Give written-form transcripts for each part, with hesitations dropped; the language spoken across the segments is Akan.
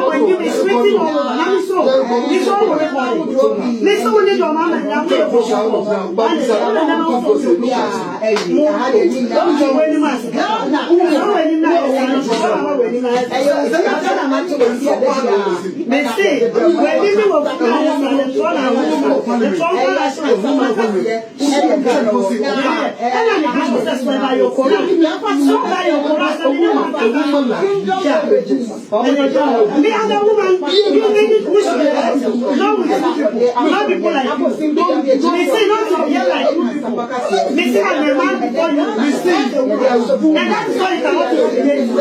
when you be sweating all over. Now so, this all over everybody. Listen when you do mama, now we are for sure. But it's all and also to be don't you wear mask. No when you know they say when you of the phone and the phone the other woman, you make it wish to no people like you. They say not to be like you. They say I'm a man before you. And that is why you cannot be engaged.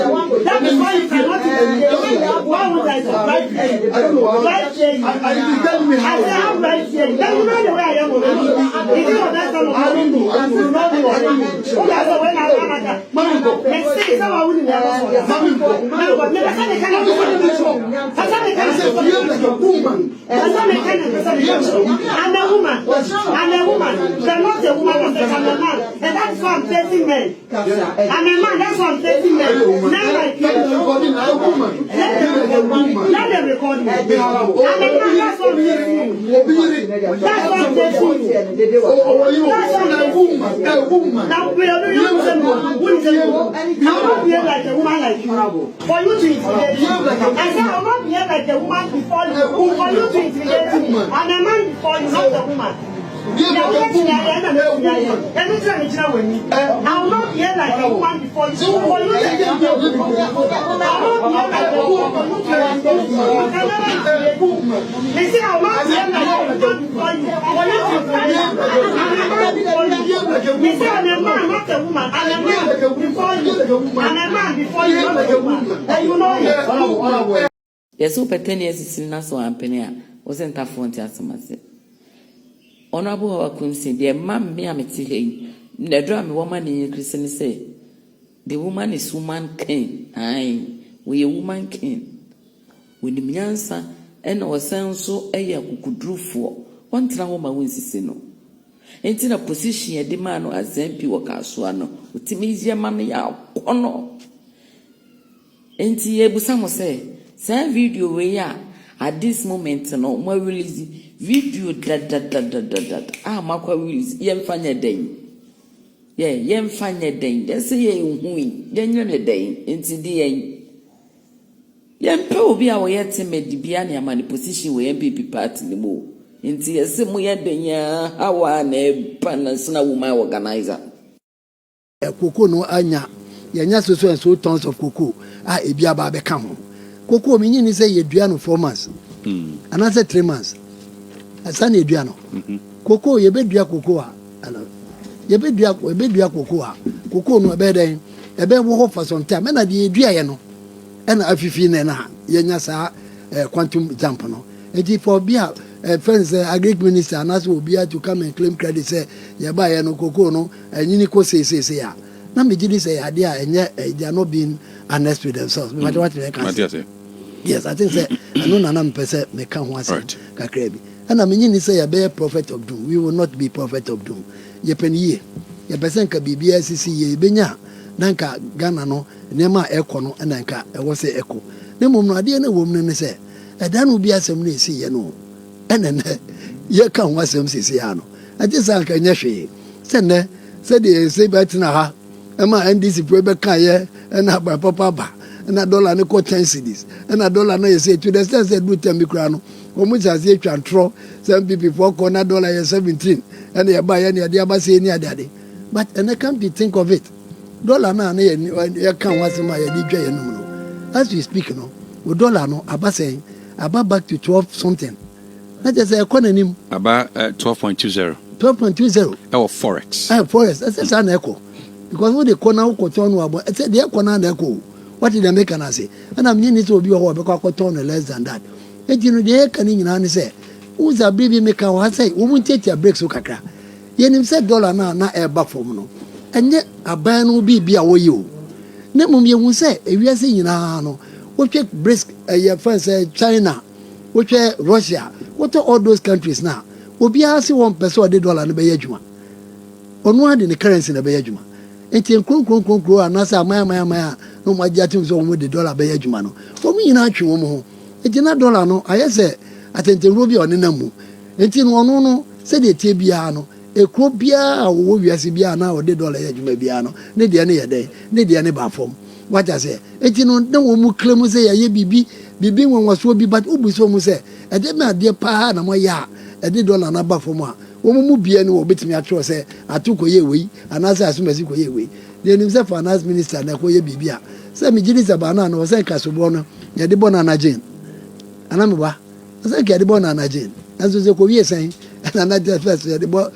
That is why you cannot be engaged. Why would I survive? Right change. I say I'm right change. Then you know the way I am already. If you know that kind of money, you know the way I am. That's the way I am. Let's say someone wouldn't have I'm a woman. They're not a woman, I'm a man. And that's why I'm facing men. I'm a man, that's why I'm facing men. Now like you. Let them record me. I'm a man, that's what I'm facing you. That's what I'm facing you. That's what I'm facing you. Now we are doing I'm not being like a woman like you. For you to intimidate me. I said I'm not being like a woman before you. For you to intimidate me. I'm a man before you, not a woman. I will not be here like a woman before you. For you to intimidate me. I will not be here like a woman before you. They say I will not be here like a woman before you. For you to intimidate me. They say I'm a man, not a woman. I'm a man before you. I'm a man before you, not a woman. And you know it. Yes, so 10 years is not so unpenny. Wasn't a phone to ask myself. Honorable Hawa Koomson, dear mam me am tea. The drum woman in Christian say, the woman is woman king. Aye, we a woman king. When the answer and our son so a could drew for one woman wins no. Ain't in a position a demand as MP or Caswano, with Timizia mammy out. Oh no. Ain't ye able some say, send video we are at this moment no more release video that makwa release yem fanya day. Yeah, yem fanya day. They say ye win, then you're a day into the end. Yem pro be our yet made the Biania money position where MPP party the more. Into a similar denya, Hawa and a panasna woman organizer. A cocoa no anya, Yanya so and so tons of cocoa. Ah, a biaba become. Cocoa meaning is a Yedriano 4 months. Another 3 months. A San Yedriano. Cocoa, ye bedria cocoa. Ye bedria cocoa. Cocoa no bed, a bed will for some time. And I did Driano. And I feel and Yanyasa quantum zampano. And if for beer, friends, a great minister, and us will be able to come and claim credit, say, Yabaya no cocoa no, and Unico say, yeah. Now, me did say idea, and yet they are not being honest with themselves. What they can say. Yes, I think say I know Nanam Pese me can once Kakrebi. And I mean, say a bear prophet of doom. We will not be prophet of doom. Ye penny, ye person can be BSC ye benya. Nanka Ghana no, Nema echo no, and Nanka, I was a echo. The moment I didn't woman say, a dan will be a assembly, see, you know. And then ye can was some Siciano. I just anka Yashi. Send there, said the say Betnaha. Emma and this Rebecca, and Abba Papa, and a dollar no 10 cedis, and a dollar no say to the sense that do Temicrano, or much as you can throw some people for corner dollar 17, and they buy any idea about saying near daddy. But and I can't be think of it. Dollar no, you can't watch my DJ no. As we speak, no, with dollar no, about saying about back to 12 something. That is a economy about 12.20. 12.20. Our forex. Forex. That's an echo. Because when they corner cotton, I said they are corner echo. What did they make an say? And I'm needing to be a whole because cotton less than that. And you know, they can in say, who's a baby maker? I say, we won't take your breaks, Okaka. Yen said dollar now, not a back for no. And yet a ban will be away you. Nemum, you will say, if you are saying, no, we check brisk, your friends say China, we check Russia, what are all those countries now? Will be asking $1 $1 in the Bayajuma. On one in the currency in the Bayajuma. And in Krum, and Nasa, Maya, no, my jatim so with the dollar Bayajumano. For me, in Archie, ejina dollar no aye se atentewuro bi one namu enti no ono no se de tie bia no ekro bia wo wiase bia na ode dollar ye adwuma bia no ne de ne ye den ne de ne ba fom wacha se enti no na wo mu klem se ye bibi wonwaso bi but ubuso mu se ede me ade pa na mo ya ede dollar na ba fom a wo mu bia ne wo betimi atro se atuko ye wei anasa asumasi ko ye wei de nim se finance minister na ko ye bibia se mi jiri zabana no se kasobo no ye de bona na jin anamba se ke de bona na jin aso se ko wie sen na na just first ye de bo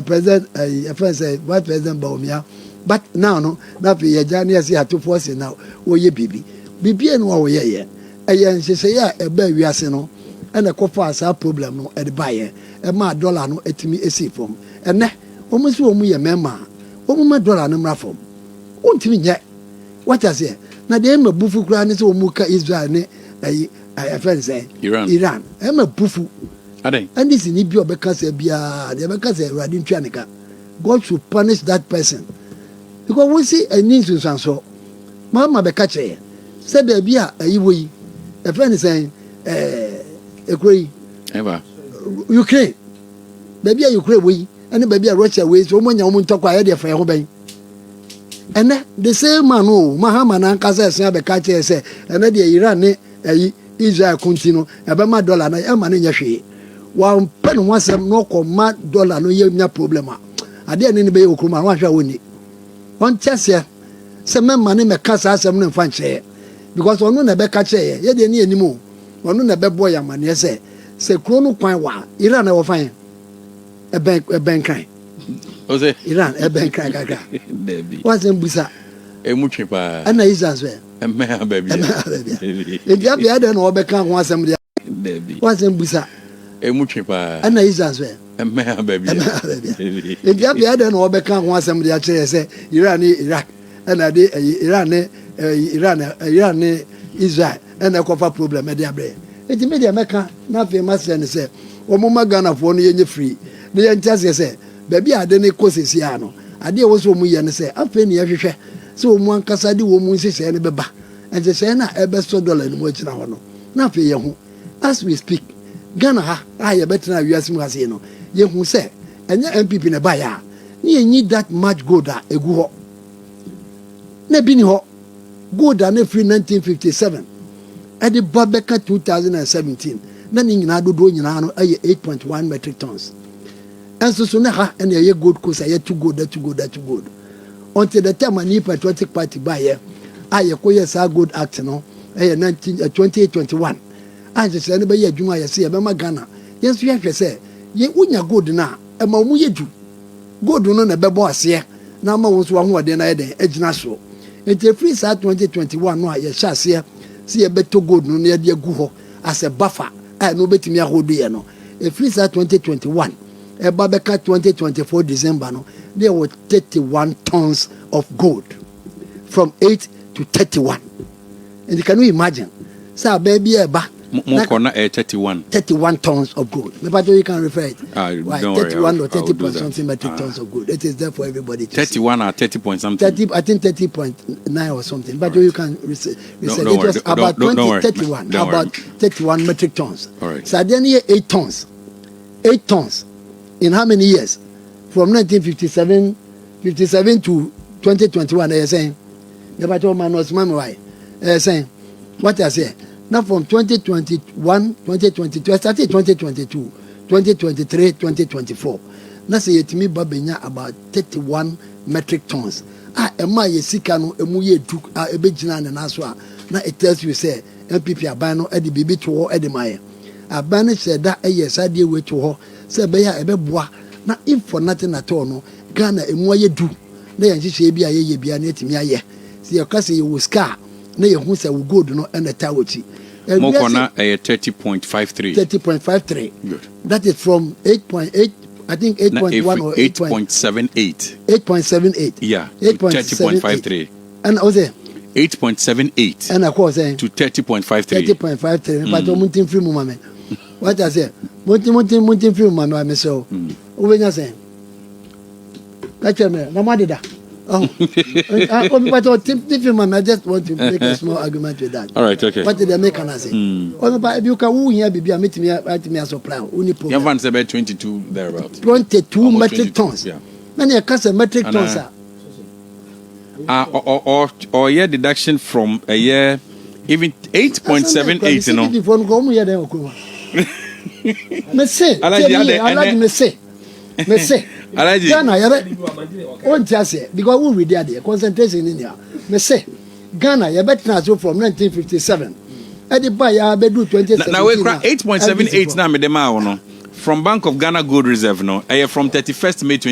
president first vice president Baumia but now no na fi ye jani ase ato force now wo ye bibia no wo ye eye nhese ya eba wiase no ena ko fa asa problem no e de baye e ma dollar no etimi esi fom ene omo si omo ye mema omo ma dollar no mra fom ontimi nye what I say na de ma bufu kura ni se omo ka Israel ni friends Iran e ma bufu Adai and this ni bi obeka se bia de obeka se radi ntwanika God should punish that person because we see a need to so Mahama beka che se da bia ayiwoyi e friend say ekoi eba Ukraine baby Ukraine we and baby Russia we so monya mo ntokwa ya de fa ho ben ene the same man o Mahama na nkasa ese abeka che se ene de Iran ne Israel continue e be ma dollar na e ma ne nya hwe wa pen ho asem no ko ma dollar no ye nya problem a ade ne be okruma wa hwa woni on chese se me ma ne me kasa asem no mfa nche because onu na be ka che ye de ne enimo onu na be boy amane se krono kwan wa Iran na wo fan e ben kan Ose Iran e ben kan gaga baby what's in busa e muchi pa ana Israel so me baby e dia bia de no be kan ho asem dia baby what's in busa e muchi pa ana Israel so me baby e dia bia de no be kan ho asem dia kire se Iran ni Iraq ana de Iran ni Israel ana ko fa problem e dia bre eti media meka na fe master ne se o mo magana fo no yenye free ne yentiase se baby ade ne kosesi ano ade wo so mu ye ne se afa ne yehwehwe se o mu ankasa de wo mu nsese ne beba enje se na ebe so dollar ne mo kira ho no na fe ye hu as we speak Ghana ha ye betra wiase mu ase no ye hu se enye MPP ne ba ya ne yenyi that much gold a egu ho na bi ni ho gold a na free 1957 at the Babeka 2017, then in Nado Nyinaa 8.1 metric tons. And so soon and a good course, I had to go. Until the time I need patriotic party buyer, I acquire a good act, no, 2021. I just said, anybody, Juma, I see a Ghana. Yes, we have to say, ye unya good now, a mamu ye do. Good on a bebo here. Now, I was one more than I had edge national. Until free start 2021, no, I shall see. See a better gold no near the guho as a buffer. I no bet me a whole day no. A freeze 2021, a Babeka 2024 December no, there were 31 tons of gold from 8 to 31. And can you imagine? So baby a ba more corner 31 tons of gold. Maybe you can refer it. Right, 31 or 30 point something metric tons of gold. It is there for everybody to 31 see. Or 30 point something. 30, I think 30.9 or something. But you can research. It was about 31 metric tons. All right. So then here 8 tons. 8 tons. In how many years? From 1957 to 2021, they're saying. The battle man was why? They're saying. What I say? Now from 2021, 2022, I started 2022, 2023, 2024. Now say it me babenya about 31 metric tons. Ema ye sika no emu ye du ebegina na naso na it tells you say MPP aban no e de bibi to ho e de maye. Aban no say da eye sadie we to ho say be ya ebeboa na if for nothing at all no Ghana emu ye du na ye nhihye bi aye bia na etimi aye. See your case you scar na ye hu say we gold no e na tawoti. Mokona 30.53. 30.53. Good. That is from 8.8, I think 8.1 or 8.78. 8.78. Yeah. 30.53. And I was there. 8.78. And of course, to 30.53. 30.53. But I'm not free, mama. What I say? Montin free, mama. So, over there saying, that's your man. No matter that. Oh, but I just want to make a small argument with that. All right, okay. What did they make an say? Oh, but you can hear baby, meet me a supply. Only Your van's about 22 thereabouts. 22 metric tons. Yeah. Many a cast of metric tons. Or year deduction from a year, even 8.78, you know. Me say, Ghana, on just because we were there, concentration in here. Me say, Ghana, you better not from 1957. At the buy, I be do 2017. Now we 8.78 now, me dem from Bank of Ghana Gold Reserve, no. From 31st May 20.